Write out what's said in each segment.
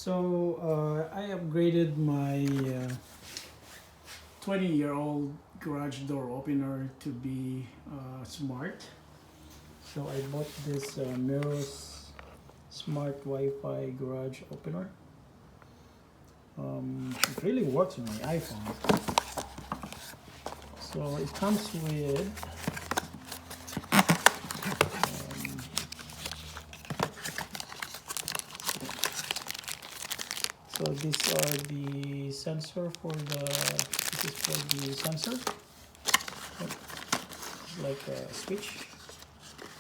I upgraded my 20-year-old garage door opener to be smart. So I bought this Meross smart Wi-Fi garage opener. It really works on my iPhone. So it comes with so these are the sensor for the this is for the sensor. It's like a switch,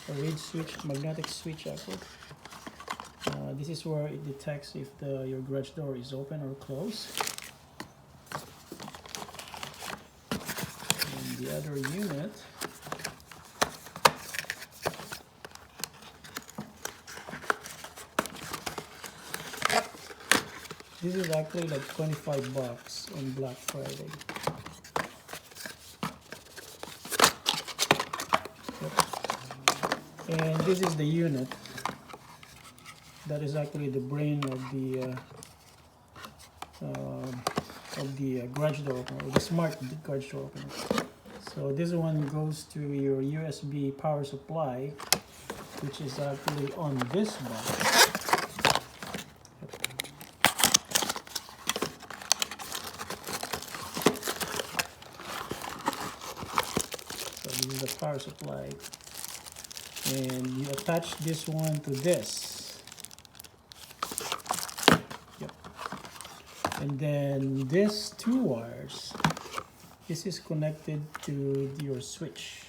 a reed switch, magnetic switch actually. This is where it detects if your garage door is open or closed. And the other unit this is actually like 25 bucks on Black Friday. Yep. And this is the unit that is actually the brain of the garage door opener, or the smart garage door opener. So this one goes to your USB power supply, which is actually on this box. So this is the power supply, and you attach this one to this. And then these two wires, this is connected to your switch,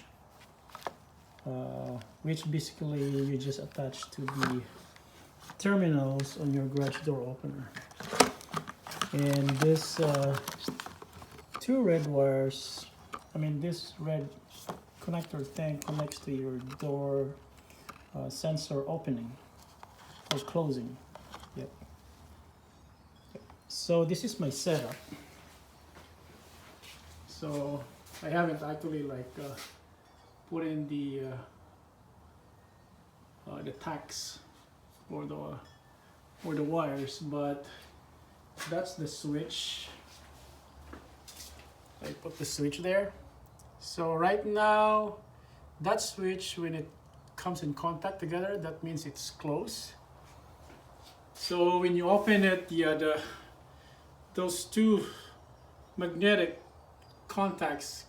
which basically you just attach to the terminals on your garage door opener. And this two red wires, this red connector thing connects to your door sensor opening or closing. Yep. So this is my setup. So I haven't actually put in the tacks or the wires, but that's the switch. I put the switch there. So right now, that switch, when it comes in contact together, that means it's closed. So when you open it, those two magnetic contacts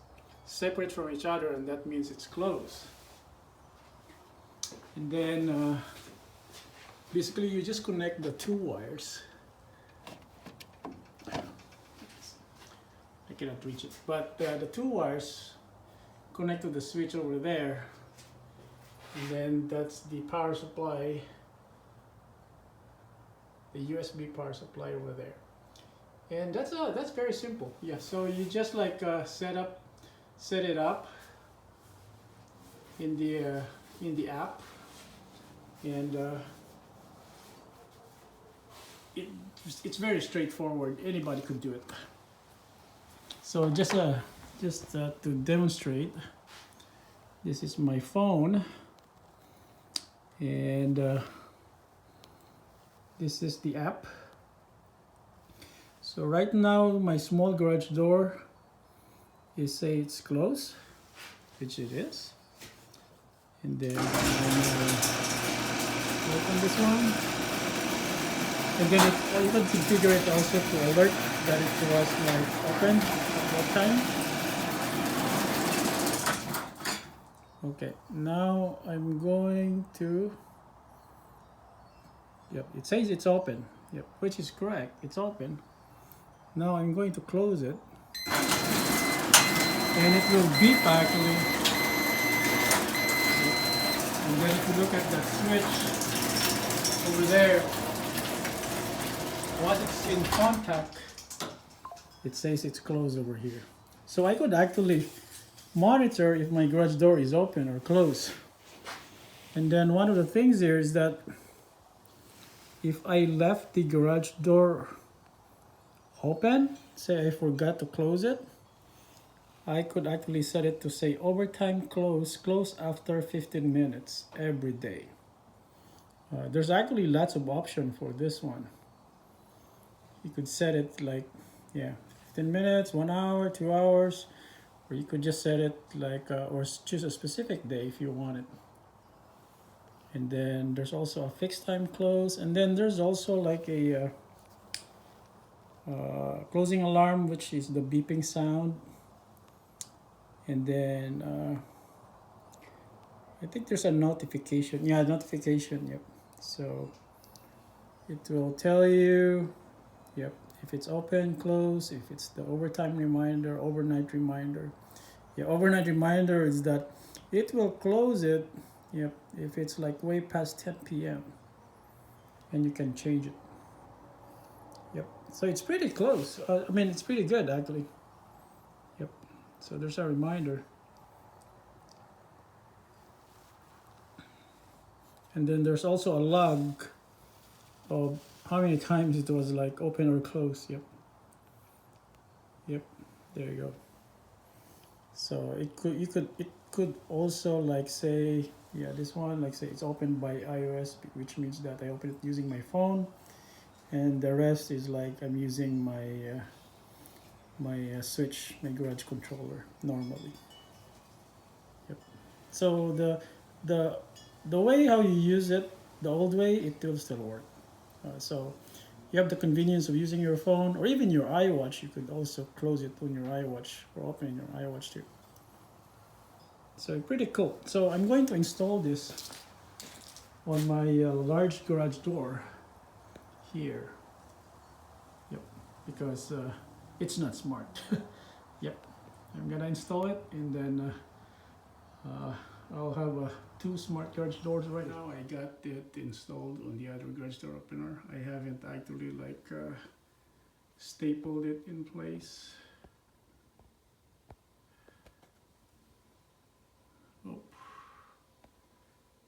separate from each other, and that means it's closed. And then basically you just connect the two wires. I cannot reach it, but the two wires connect to the switch over there, and then that's the power supply, the USB power supply over there. And that's very simple. Yeah, so you just set it up in the app, and it's very straightforward. Anybody could do it. So just to demonstrate, this is my phone, and this is the app. So right now my small garage door is say it's closed, which it is. And then open this one, and then you can configure it also to alert that it was open at that time. Okay, now I'm going to, yep, it says it's open, yep, which is correct, it's open. Now I'm going to close it, and it will beep actually. And then if you look at that switch over there, once it's in contact, it says it's closed over here. So I could actually monitor if my garage door is open or closed. And then one of the things here is that if I left the garage door open, say I forgot to close it, I could actually set it to say overtime close after 15 minutes every day. There's actually lots of options for this one. You could set it like, yeah, 15 minutes, 1 hour, 2 hours, or you could just set it like, or choose a specific day if you want it. And then there's also a fixed time close, and then there's also like a closing alarm, which is the beeping sound. And then I think there's a notification. Yeah, notification. Yep. So it will tell you, yep, if it's open, close, if it's the overtime reminder, overnight reminder. Yeah, overnight reminder is that it will close it, yep, if it's like way past 10 p.m. and you can change it. Yep. So it's pretty close. I mean, it's pretty good actually. Yep. So there's a reminder. And then there's also a log of how many times it was like open or closed. Yep. Yep. There you go. So it could also like say, yeah, this one, like say it's opened by iOS, which means that I open it using my phone, and the rest is like I'm using my switch, my garage controller normally. Yep. So the the way how you use it, the old way, it will still work. So you have the convenience of using your phone or even your iWatch. You could also close it on your iWatch or open your iWatch too. So pretty cool. So I'm going to install this on my large garage door here. Yep, because it's not smart. Yep, I'm gonna install it, and then I'll have two smart garage doors right now. I got it installed on the other garage door opener. I haven't actually like stapled it in place. Oh.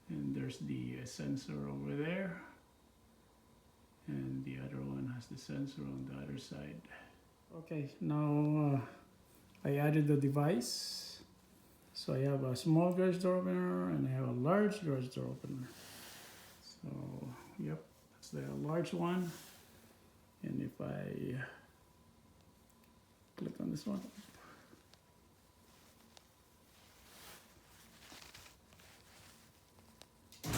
And there's the sensor over there, and the other one has the sensor on the other side. Okay, now I added the device. So I have a small garage door opener and I have a large garage door opener. So yep, that's the large one. And if I click on this one, there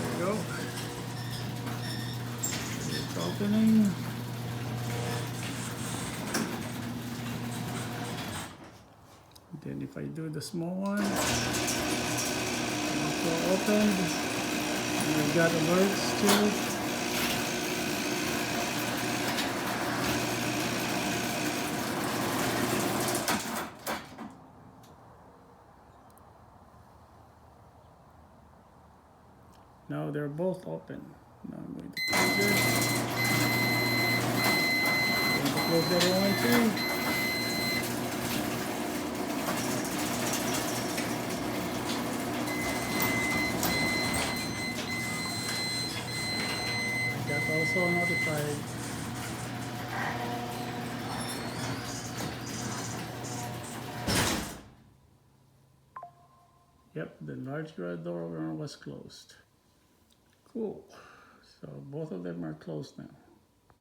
we go. It's opening. Then if I do the small one, also opened, and I've got alerts too. Now they're both open. Now I'm going to close it. I'm going to close the other one too. That's also notified. Yep, the large garage door was closed. Cool. So both of them are closed now.